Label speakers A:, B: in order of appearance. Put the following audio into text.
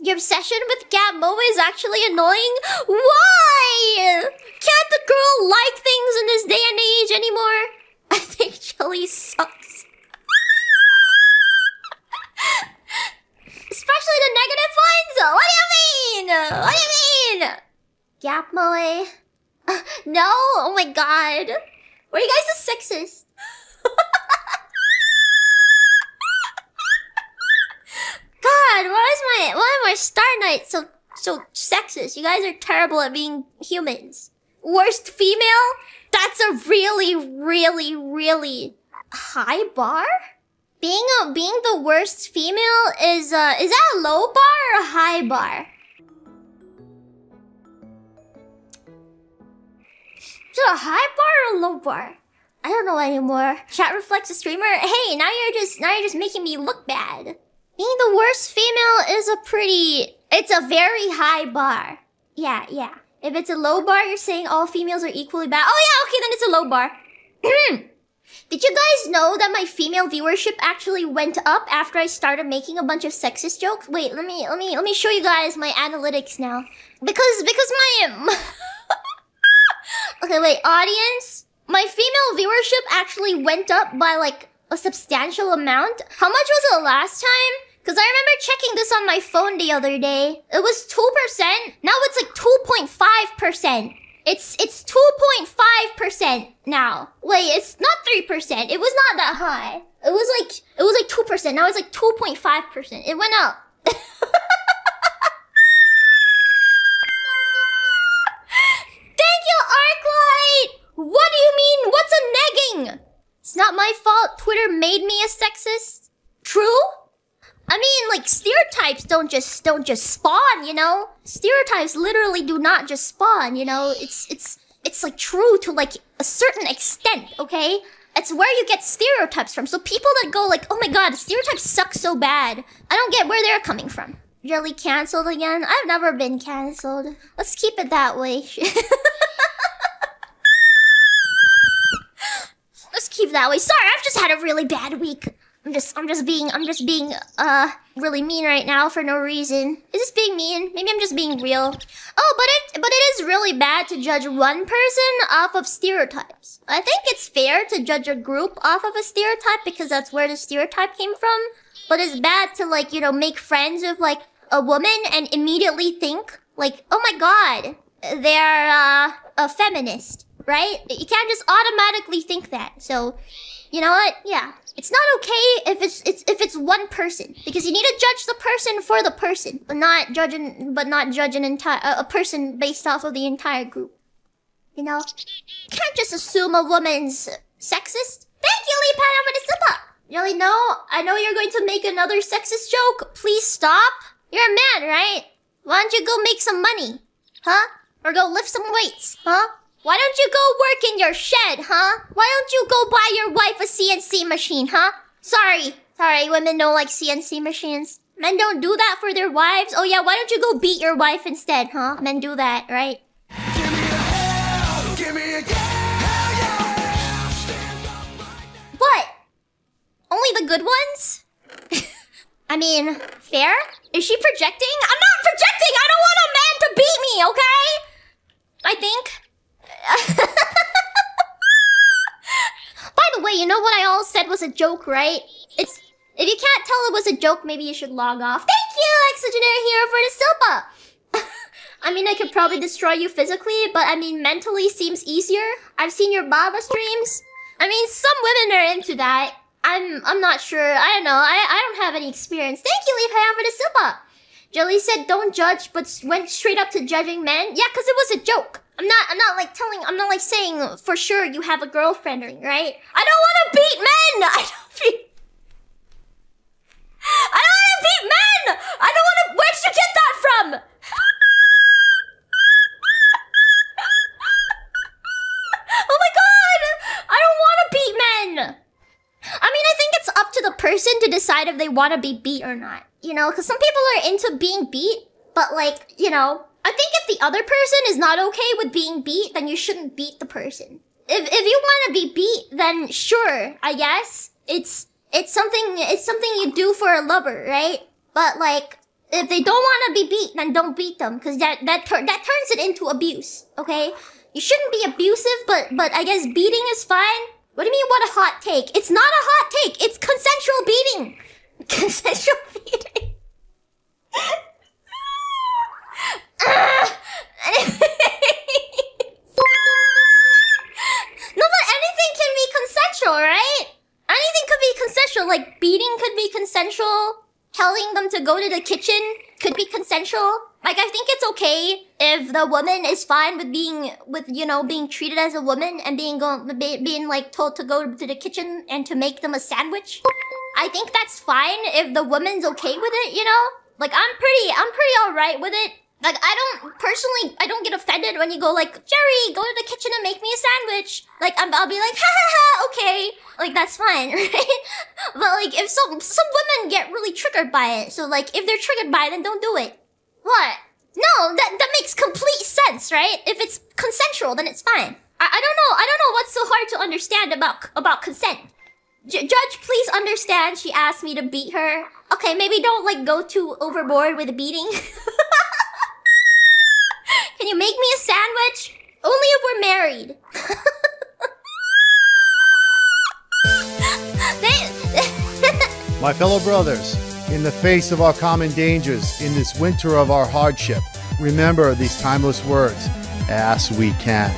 A: Your obsession with Gabmo is actually annoying? Why? Can't the girl like things in this day and age anymore? I think Jelly sucks. Especially the negative ones? What do you mean? What do you mean? Gapmoe? No? Oh my god. Were you guys a sexist? God, why are my Starknights so sexist? You guys are terrible at being humans. Worst female? That's a really high bar? Being the worst female is that a low bar or a high bar? Is it a high bar or a low bar? I don't know anymore. Chat reflects a streamer. Hey, now you're just making me look bad. Being the worst female is it's a very high bar. Yeah. If it's a low bar, you're saying all females are equally bad. Oh yeah, okay, then it's a low bar. Did you guys know that my female viewership actually went up after I started making a bunch of sexist jokes? Wait, let me show you guys my analytics now. Because my okay, wait, audience. My female viewership actually went up by like a substantial amount. How much was it last time? Because I remember checking this on my phone the other day. It was 2%. Now it's like 2.5%. It's 2.5% now. Wait, it's not 3%. It was not that high. It was like 2%. Now it's like 2.5%. It went up. Thank you, Arclight! What do you mean? What's a negging? It's not my fault Twitter made me a sexist. True? I mean, like, stereotypes don't just spawn, you know? Stereotypes literally do not just spawn, you know? It's like true to like a certain extent, okay? It's where you get stereotypes from. So people that go like, oh my god, stereotypes suck so bad. I don't get where they're coming from. Jelly cancelled again? I've never been cancelled. Let's keep it that way. Let's keep it that way. Sorry, I've just had a really bad week. I'm just being really mean right now for no reason. Is this being mean? Maybe I'm just being real. Oh, but it is really bad to judge one person off of stereotypes. I think it's fair to judge a group off of a stereotype because that's where the stereotype came from. But it's bad to like, you know, make friends with like a woman and immediately think like, oh my god, they're a feminist, right? You can't just automatically think that. So, you know what? Yeah. It's not okay if it's one person, because you need to judge the person for the person, but not judge a person based off of the entire group. You know, you can't just assume a woman's sexist. Thank you, Lee Pan, for the sip up. Really? No, I know you're going to make another sexist joke. Please stop. You're a man, right? Why don't you go make some money, huh? Or go lift some weights, huh? Why don't you go work in your shed, huh? Why don't you go buy your wife a CNC machine, huh? Sorry, women don't like CNC machines. Men don't do that for their wives. Oh yeah, why don't you go beat your wife instead, huh? Men do that, right? Give me a hell, give me a hell yeah. What? Only the good ones? I mean, fair? Is she projecting? I'm not projecting! I don't want a man to beat me, okay? I think. By the way, you know what I all said was a joke, right? If you can't tell it was a joke, maybe you should log off. Thank you, Exogenary Hero, for the silpa! I mean, I could probably destroy you physically, but I mean, mentally seems easier. I've seen your Baba streams. I mean, some women are into that. I'm not sure. I don't know. I don't have any experience. Thank you, Leaf Ham, for the silpa! Jelly said don't judge, but went straight up to judging men. Yeah, because it was a joke. I'm not like saying for sure you have a girlfriend, right? I don't want to beat men! I don't want to beat men! I don't want to... Where'd you get that from? Oh my god! I don't want to beat men! I mean, I think it's up to the person to decide if they want to be beat or not. You know, because some people are into being beat, but like, you know... I think if the other person is not okay with being beat, then you shouldn't beat the person. If you want to be beat, then sure, I guess. It's something you do for a lover, right? But like, If they don't want to be beat, then don't beat them, because that turns it into abuse. Okay, you shouldn't be abusive, but I guess beating is fine. What do you mean? What a hot take? It's not a hot take. It's consensual beating. Consensual beating. No, but anything can be consensual, right? Anything could be consensual. Like beating could be consensual. Telling them to go to the kitchen could be consensual. Like, I think it's okay if the woman is fine with being treated as a woman and being like told to go to the kitchen and to make them a sandwich. I think that's fine if the woman's okay with it, you know? Like, I'm pretty alright with it. Like, I don't get offended when you go like, Jerry, go to the kitchen and make me a sandwich. Like, I'll be like, ha ha ha, okay. Like, that's fine, right? But like, if some women get really triggered by it, so like, if they're triggered by it, then don't do it. What? No, that makes complete sense, right? If it's consensual, then it's fine. I don't know what's so hard to understand about consent. Judge, please understand, she asked me to beat her. Okay, maybe don't like go too overboard with the beating. Can you make me a sandwich? Only if we're married.
B: My fellow brothers, in the face of our common dangers, in this winter of our hardship, remember these timeless words, as we can.